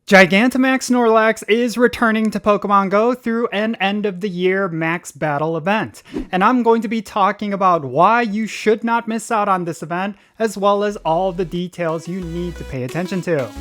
Gigantamax Snorlax is returning to Pokemon GO through an end-of-the-year Max Battle event, and I'm going to be talking about why you should not miss out on this event, as well as all the details you need to pay attention to.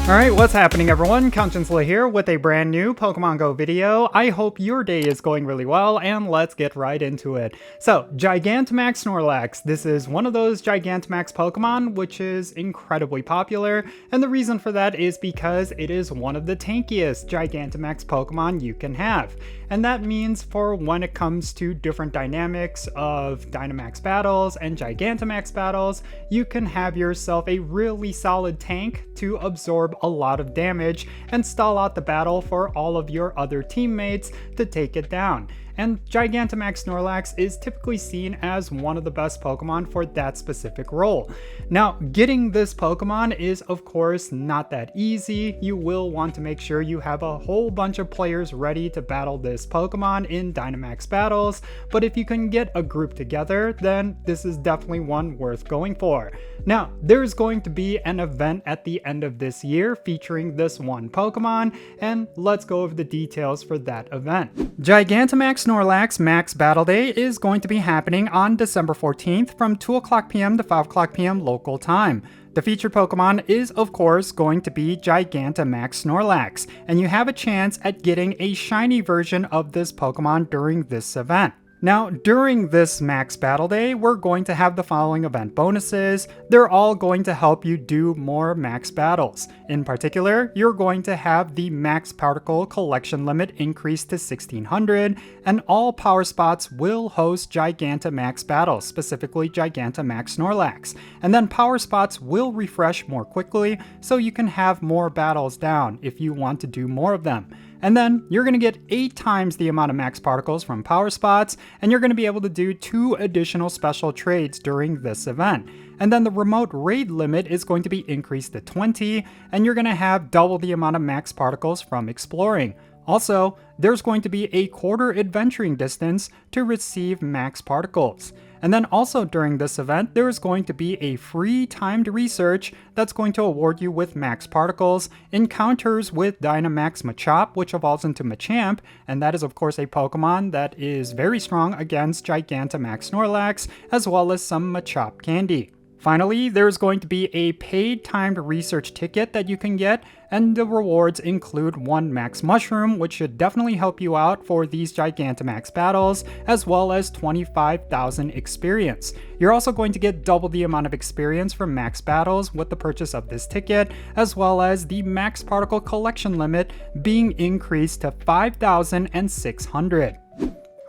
Alright, what's happening everyone? Jinsula here with a brand new Pokemon GO video. I hope your day is going really well, and let's get right into it. So, Gigantamax Snorlax. This is one of those Gigantamax Pokemon which is incredibly popular, and the reason for that is because it is one of the tankiest Gigantamax Pokemon you can have. And that means for when it comes to different dynamics of Dynamax battles and Gigantamax battles, you can have yourself a really solid tank to absorb a lot of damage and stall out the battle for all of your other teammates to take it down. And Gigantamax Snorlax is typically seen as one of the best Pokemon for that specific role. Now, getting this Pokemon is of course not that easy. You will want to make sure you have a whole bunch of players ready to battle this Pokemon in Dynamax battles, but if you can get a group together, then this is definitely one worth going for. Now, there's going to be an event at the end of this year featuring this one Pokemon, and let's go over the details for that event. Gigantamax Snorlax Max Battle Day is going to be happening on December 14th from 2 o'clock p.m. to 5 o'clock p.m. local time. The featured Pokemon is of course going to be Gigantamax Snorlax, and you have a chance at getting a shiny version of this Pokemon during this event. Now, during this Max Battle Day, we're going to have the following event bonuses. They're all going to help you do more max battles. In particular, you're going to have the max particle collection limit increased to 1600, and all power spots will host Gigantamax battles, specifically Gigantamax Snorlax. And then power spots will refresh more quickly, so you can have more battles down if you want to do more of them. And then you're going to get 8 times the amount of max particles from power spots, and you're going to be able to do 2 additional special trades during this event. And then the remote raid limit is going to be increased to 20, and you're going to have double the amount of max particles from exploring. Also, there's going to be a quarter adventuring distance to receive max particles. And then also during this event, there is going to be a free timed research that's going to award you with max particles, encounters with Dynamax Machop, which evolves into Machamp, and that is of course a Pokemon that is very strong against Gigantamax Snorlax, as well as some Machop candy. Finally, there's going to be a paid timed research ticket that you can get, and the rewards include 1 max mushroom, which should definitely help you out for these Gigantamax battles, as well as 25,000 experience. You're also going to get double the amount of experience from max battles with the purchase of this ticket, as well as the max particle collection limit being increased to 5,600.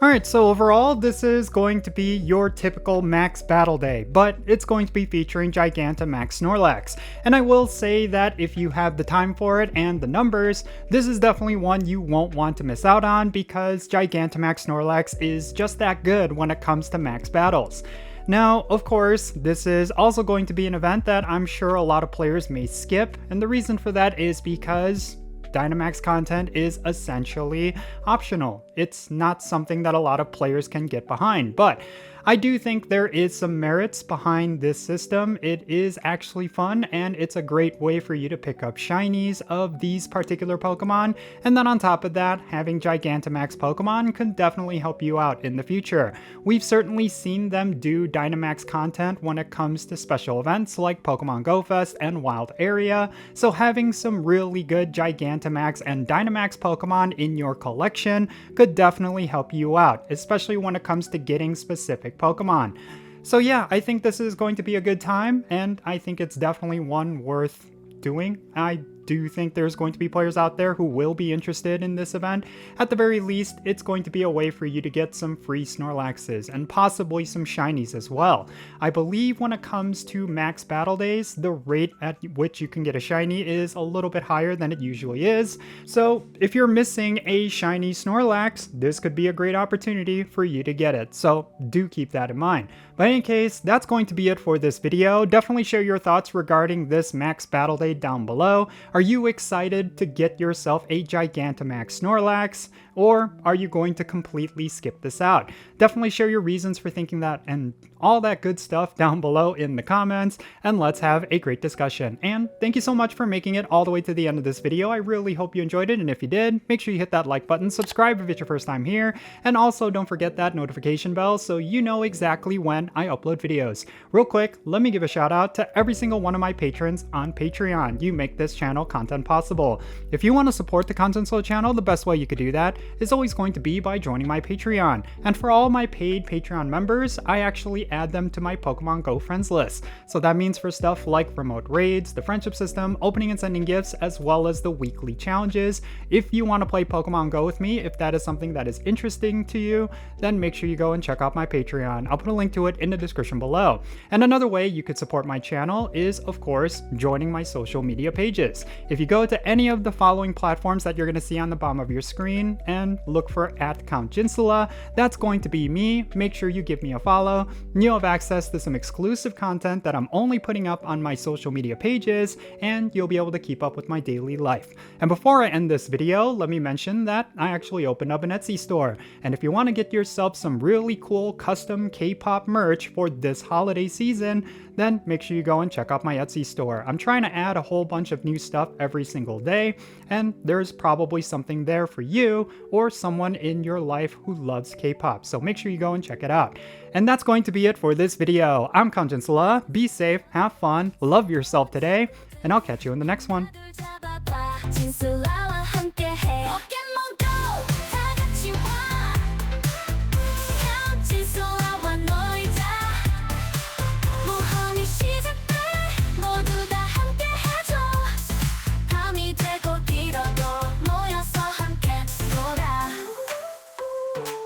Alright, so overall, this is going to be your typical Max Battle Day, but it's going to be featuring Gigantamax Snorlax. And I will say that if you have the time for it and the numbers, this is definitely one you won't want to miss out on, because Gigantamax Snorlax is just that good when it comes to max battles. Now, of course, this is also going to be an event that I'm sure a lot of players may skip, and the reason for that is because Dynamax content is essentially optional. It's not something that a lot of players can get behind, but I do think there is some merits behind this system. It is actually fun, and it's a great way for you to pick up shinies of these particular Pokemon, and then on top of that, having Gigantamax Pokemon could definitely help you out in the future. We've certainly seen them do Dynamax content when it comes to special events like Pokemon GO Fest and Wild Area, so having some really good Gigantamax and Dynamax Pokemon in your collection could definitely help you out, especially when it comes to getting specific Pokemon. So yeah, I think this is going to be a good time, and I think it's definitely one worth doing. I do think there's going to be players out there who will be interested in this event. At the very least, it's going to be a way for you to get some free Snorlaxes and possibly some shinies as well. I believe when it comes to max battle days, the rate at which you can get a shiny is a little bit higher than it usually is. So if you're missing a shiny Snorlax, this could be a great opportunity for you to get it. So do keep that in mind. But in any case, that's going to be it for this video. Definitely share your thoughts regarding this max battle day down below. Are you excited to get yourself a Gigantamax Snorlax, or are you going to completely skip this out? Definitely share your reasons for thinking that and all that good stuff down below in the comments, and let's have a great discussion. And thank you so much for making it all the way to the end of this video. I really hope you enjoyed it, and if you did, make sure you hit that like button, subscribe if it's your first time here, and also don't forget that notification bell so you know exactly when I upload videos. Real quick, let me give a shout out to every single one of my patrons on Patreon. You make this channel content possible. If you want to support the Jinsula channel, the best way you could do that is always going to be by joining my Patreon. And for all my paid Patreon members, I actually add them to my Pokemon Go friends list. So that means for stuff like remote raids, the friendship system, opening and sending gifts, as well as the weekly challenges. If you want to play Pokemon Go with me, if that is something that is interesting to you, then make sure you go and check out my Patreon. I'll put a link to it in the description below. And another way you could support my channel is, of course, joining my social media pages. If you go to any of the following platforms that you're going to see on the bottom of your screen and look for @Jinsula, that's going to be me. Make sure you give me a follow. You'll have access to some exclusive content that I'm only putting up on my social media pages, and you'll be able to keep up with my daily life. And before I end this video, let me mention that I actually opened up an Etsy store. And if you want to get yourself some really cool custom K-pop merch for this holiday season, then make sure you go and check out my Etsy store. I'm trying to add a whole bunch of new stuff every single day, and there's probably something there for you or someone in your life who loves K-pop. So make sure you go and check it out. And that's going to be it for this video. I'm Jinsula. Be safe, have fun, love yourself today, and I'll catch you in the next one.